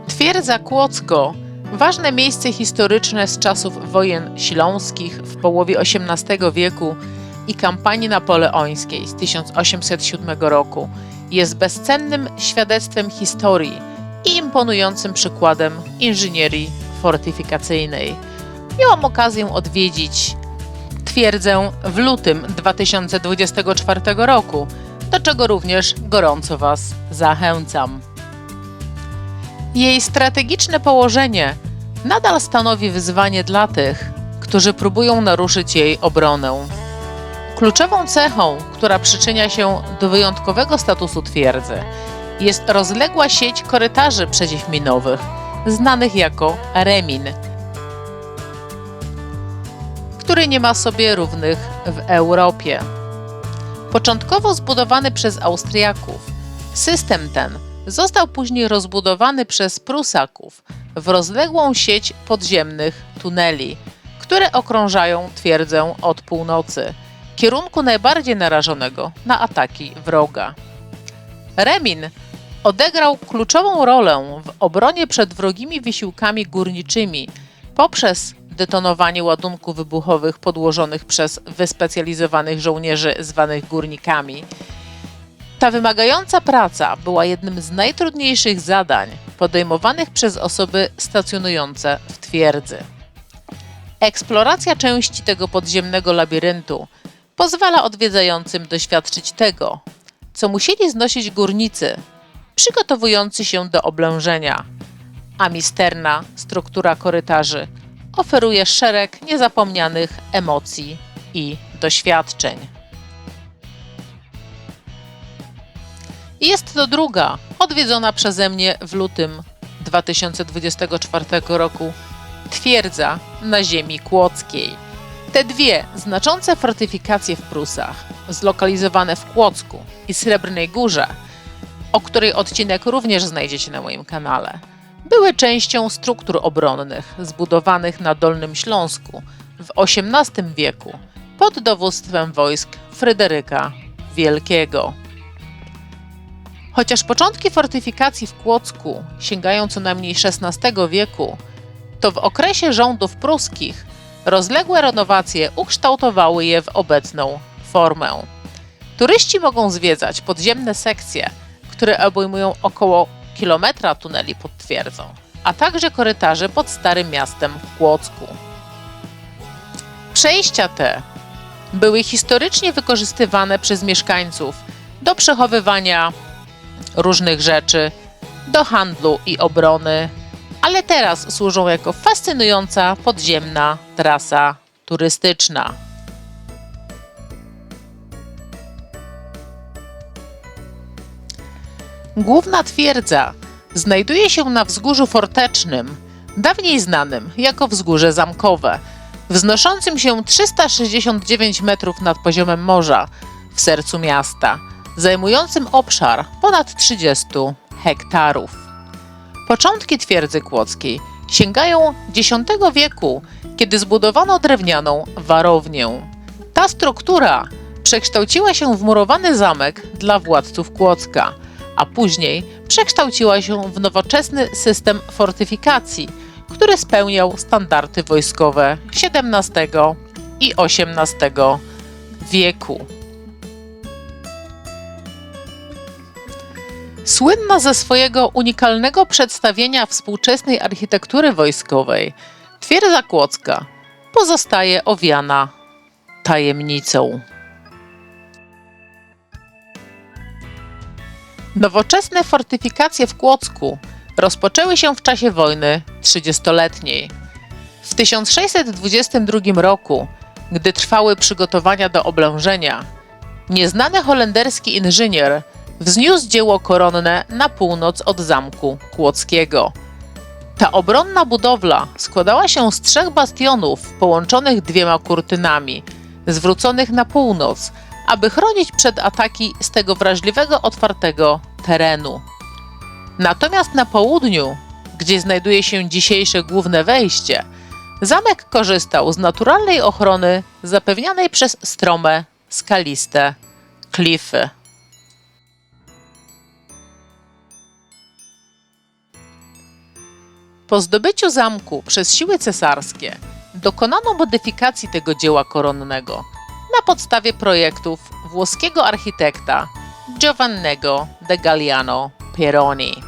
Twierdza Kłodzko, ważne miejsce historyczne z czasów wojen śląskich w połowie XVIII wieku i kampanii napoleońskiej z 1807 roku, jest bezcennym świadectwem historii i imponującym przykładem inżynierii fortyfikacyjnej. Miałam okazję odwiedzić twierdzę w lutym 2024 roku, do czego również gorąco Was zachęcam. Jej strategiczne położenie nadal stanowi wyzwanie dla tych, którzy próbują naruszyć jej obronę. Kluczową cechą, która przyczynia się do wyjątkowego statusu twierdzy, jest rozległa sieć korytarzy przeciwminowych, znanych jako remin, który nie ma sobie równych w Europie. Początkowo zbudowany przez Austriaków, system ten został później rozbudowany przez Prusaków w rozległą sieć podziemnych tuneli, które okrążają twierdzę od północy, kierunku najbardziej narażonego na ataki wroga. Remin odegrał kluczową rolę w obronie przed wrogimi wysiłkami górniczymi poprzez detonowanie ładunków wybuchowych podłożonych przez wyspecjalizowanych żołnierzy zwanych górnikami. Ta wymagająca praca była jednym z najtrudniejszych zadań podejmowanych przez osoby stacjonujące w twierdzy. Eksploracja części tego podziemnego labiryntu pozwala odwiedzającym doświadczyć tego, co musieli znosić górnicy przygotowujący się do oblężenia, a misterna struktura korytarzy oferuje szereg niezapomnianych emocji i doświadczeń. Jest to druga, odwiedzona przeze mnie w lutym 2024 roku, twierdza na ziemi kłodzkiej. Te dwie znaczące fortyfikacje w Prusach, zlokalizowane w Kłodzku i Srebrnej Górze, o której odcinek również znajdziecie na moim kanale, były częścią struktur obronnych zbudowanych na Dolnym Śląsku w XVIII wieku pod dowództwem wojsk Fryderyka Wielkiego. Chociaż początki fortyfikacji w Kłodzku sięgają co najmniej XVI wieku, to w okresie rządów pruskich rozległe renowacje ukształtowały je w obecną formę. Turyści mogą zwiedzać podziemne sekcje, które obejmują około kilometra tuneli pod twierdzą, a także korytarze pod Starym Miastem w Kłodzku. Przejścia te były historycznie wykorzystywane przez mieszkańców do przechowywania różnych rzeczy, do handlu i obrony, ale teraz służą jako fascynująca podziemna trasa turystyczna. Główna twierdza znajduje się na wzgórzu fortecznym, dawniej znanym jako Wzgórze Zamkowe, wznoszącym się 369 metrów nad poziomem morza w sercu miasta, zajmującym obszar ponad 30 hektarów. Początki twierdzy kłodzkiej sięgają X wieku, kiedy zbudowano drewnianą warownię. Ta struktura przekształciła się w murowany zamek dla władców Kłodzka, a później przekształciła się w nowoczesny system fortyfikacji, który spełniał standardy wojskowe XVII i XVIII wieku. Słynna ze swojego unikalnego przedstawienia współczesnej architektury wojskowej, twierdza kłodzka pozostaje owiana tajemnicą. Nowoczesne fortyfikacje w Kłodzku rozpoczęły się w czasie wojny 30-letniej. W 1622 roku, gdy trwały przygotowania do oblężenia, nieznany holenderski inżynier wzniósł dzieło koronne na północ od zamku kłodzkiego. Ta obronna budowla składała się z 3 bastionów połączonych 2 kurtynami, zwróconych na północ, aby chronić przed ataki z tego wrażliwego, otwartego terenu. Natomiast na południu, gdzie znajduje się dzisiejsze główne wejście, Zamek korzystał z naturalnej ochrony zapewnianej przez strome, skaliste klify. Po zdobyciu zamku przez siły cesarskie dokonano modyfikacji tego dzieła koronnego na podstawie projektów włoskiego architekta Giovanniego da Galliano Pieroni.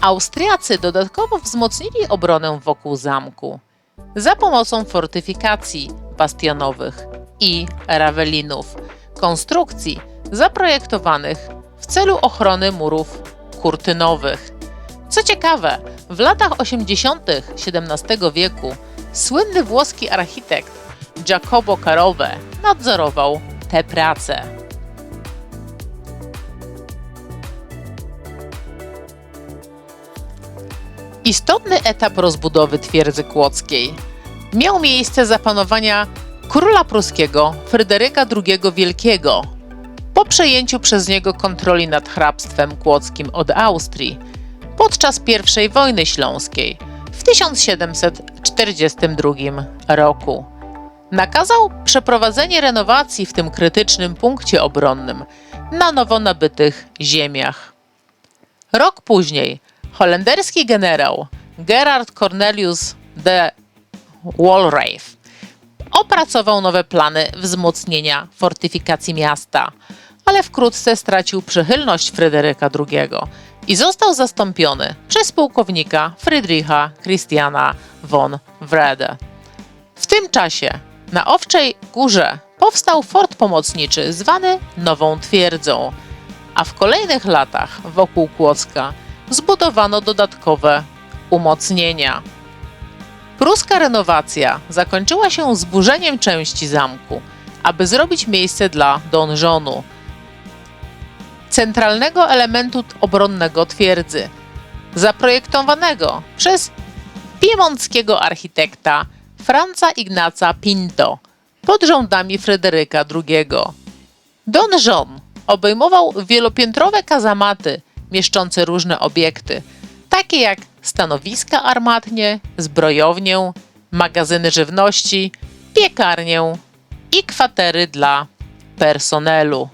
Austriacy dodatkowo wzmocnili obronę wokół zamku za pomocą fortyfikacji bastionowych i rawelinów, konstrukcji zaprojektowanych w celu ochrony murów kurtynowych. Co ciekawe, w latach 80. XVII wieku słynny włoski architekt Jacopo Carowe nadzorował te prace. Istotny etap rozbudowy twierdzy kłodzkiej miał miejsce za panowania króla pruskiego Fryderyka II Wielkiego. Po przejęciu przez niego kontroli nad hrabstwem kłodzkim od Austrii podczas I wojny śląskiej w 1742 roku. Nakazał przeprowadzenie renowacji w tym krytycznym punkcie obronnym na nowo nabytych ziemiach. Rok później holenderski generał Gerard Cornelius de Walraaf opracował nowe plany wzmocnienia fortyfikacji miasta, ale wkrótce stracił przychylność Fryderyka II i został zastąpiony przez pułkownika Friedricha Christiana von Wrede. W tym czasie na Owczej Górze powstał fort pomocniczy zwany Nową Twierdzą, a w kolejnych latach wokół Kłodzka zbudowano dodatkowe umocnienia. Pruska renowacja zakończyła się zburzeniem części zamku, aby zrobić miejsce dla donżonu, centralnego elementu obronnego twierdzy, zaprojektowanego przez piemonckiego architekta Franza Ignaca Pinto pod rządami Fryderyka II. Donżon obejmował wielopiętrowe kazamaty mieszczące różne obiekty, takie jak stanowiska armatnie, zbrojownię, magazyny żywności, piekarnię i kwatery dla personelu.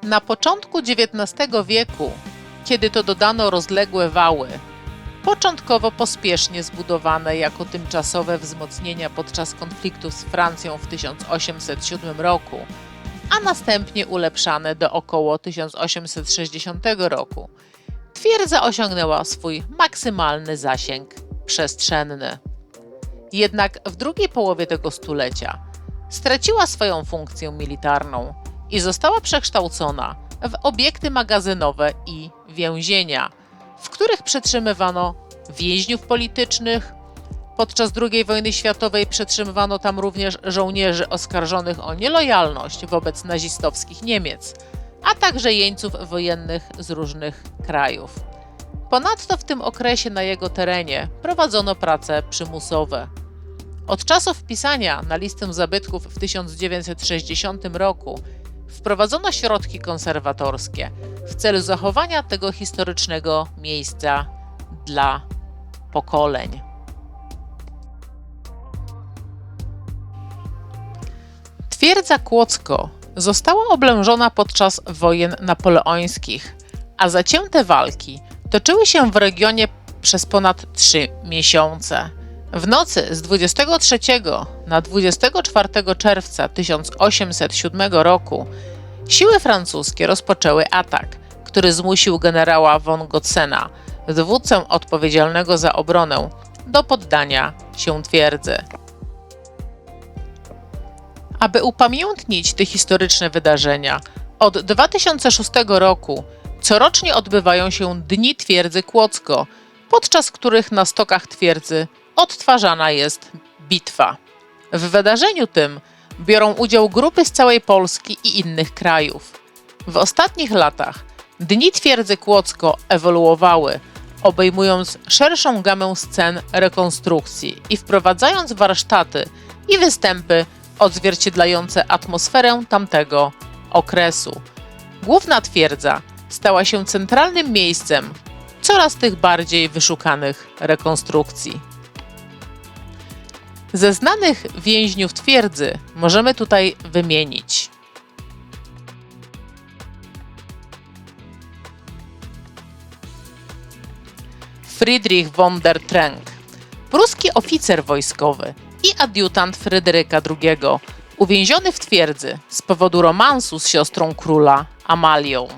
Na początku XIX wieku, kiedy to dodano rozległe wały, początkowo pospiesznie zbudowane jako tymczasowe wzmocnienia podczas konfliktu z Francją w 1807 roku, a następnie ulepszane do około 1860 roku, twierdza osiągnęła swój maksymalny zasięg przestrzenny. Jednak w drugiej połowie tego stulecia straciła swoją funkcję militarną i została przekształcona w obiekty magazynowe i więzienia, w których przetrzymywano więźniów politycznych. Podczas II wojny światowej przetrzymywano tam również żołnierzy oskarżonych o nielojalność wobec nazistowskich Niemiec, a także jeńców wojennych z różnych krajów. Ponadto w tym okresie na jego terenie prowadzono prace przymusowe. Od czasu wpisania na listę zabytków w 1960 roku wprowadzono środki konserwatorskie w celu zachowania tego historycznego miejsca dla pokoleń. Twierdza Kłodzko została oblężona podczas wojen napoleońskich, a zacięte walki toczyły się w regionie przez ponad 3 miesiące. W nocy z 23 na 24 czerwca 1807 roku siły francuskie rozpoczęły atak, który zmusił generała von Gotzena, dowódcę odpowiedzialnego za obronę, do poddania się twierdzy. Aby upamiętnić te historyczne wydarzenia, od 2006 roku corocznie odbywają się Dni Twierdzy Kłodzko, podczas których na stokach twierdzy odtwarzana jest bitwa. W wydarzeniu tym biorą udział grupy z całej Polski i innych krajów. W ostatnich latach Dni Twierdzy Kłodzko ewoluowały, obejmując szerszą gamę scen rekonstrukcji i wprowadzając warsztaty i występy odzwierciedlające atmosferę tamtego okresu. Główna twierdza stała się centralnym miejscem coraz tych bardziej wyszukanych rekonstrukcji. Ze znanych więźniów twierdzy możemy tutaj wymienić Friedrich von der Trenck, pruski oficer wojskowy i adiutant Fryderyka II, uwięziony w twierdzy z powodu romansu z siostrą króla, Amalią.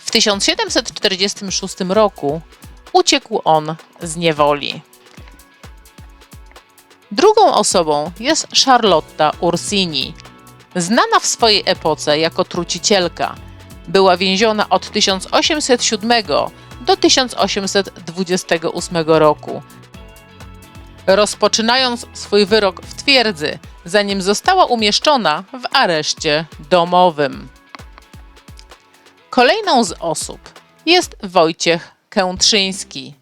W 1746 roku uciekł on z niewoli. Drugą osobą jest Charlotta Ursini, znana w swojej epoce jako trucicielka. Była więziona od 1807 do 1828 roku, rozpoczynając swój wyrok w twierdzy, zanim została umieszczona w areszcie domowym. Kolejną z osób jest Wojciech Kętrzyński,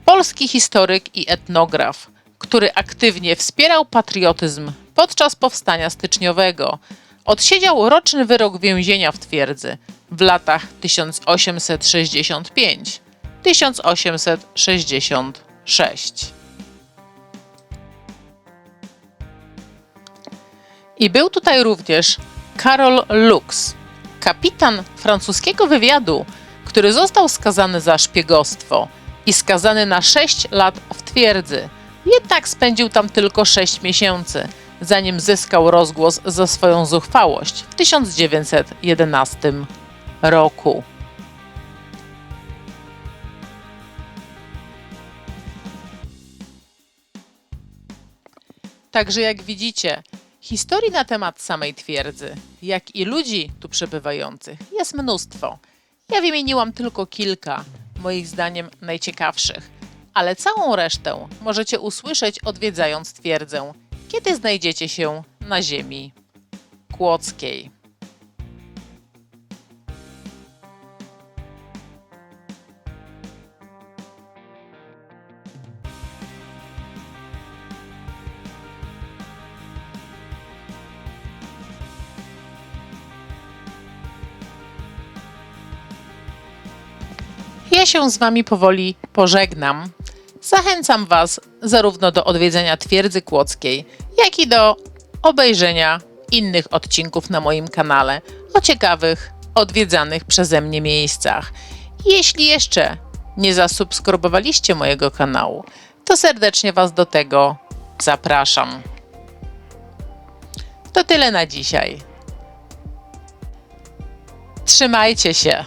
polski historyk i etnograf, który aktywnie wspierał patriotyzm podczas powstania styczniowego. Odsiedział roczny wyrok więzienia w twierdzy w latach 1865–1866. I był tutaj również Karol Lux, kapitan francuskiego wywiadu, który został skazany za szpiegostwo i skazany na 6 lat w twierdzy. Jednak spędził tam tylko 6 miesięcy, zanim zyskał rozgłos za swoją zuchwałość w 1911 roku. Także jak widzicie, historii na temat samej twierdzy, jak i ludzi tu przebywających jest mnóstwo. Ja wymieniłam tylko kilka, moich zdaniem najciekawszych, ale całą resztę możecie usłyszeć odwiedzając twierdzę, kiedy znajdziecie się na ziemi kłodzkiej. Ja się z Wami powoli pożegnam. Zachęcam Was zarówno do odwiedzenia twierdzy kłodzkiej, jak i do obejrzenia innych odcinków na moim kanale o ciekawych, odwiedzanych przeze mnie miejscach. Jeśli jeszcze nie zasubskrybowaliście mojego kanału, to serdecznie Was do tego zapraszam. To tyle na dzisiaj. Trzymajcie się!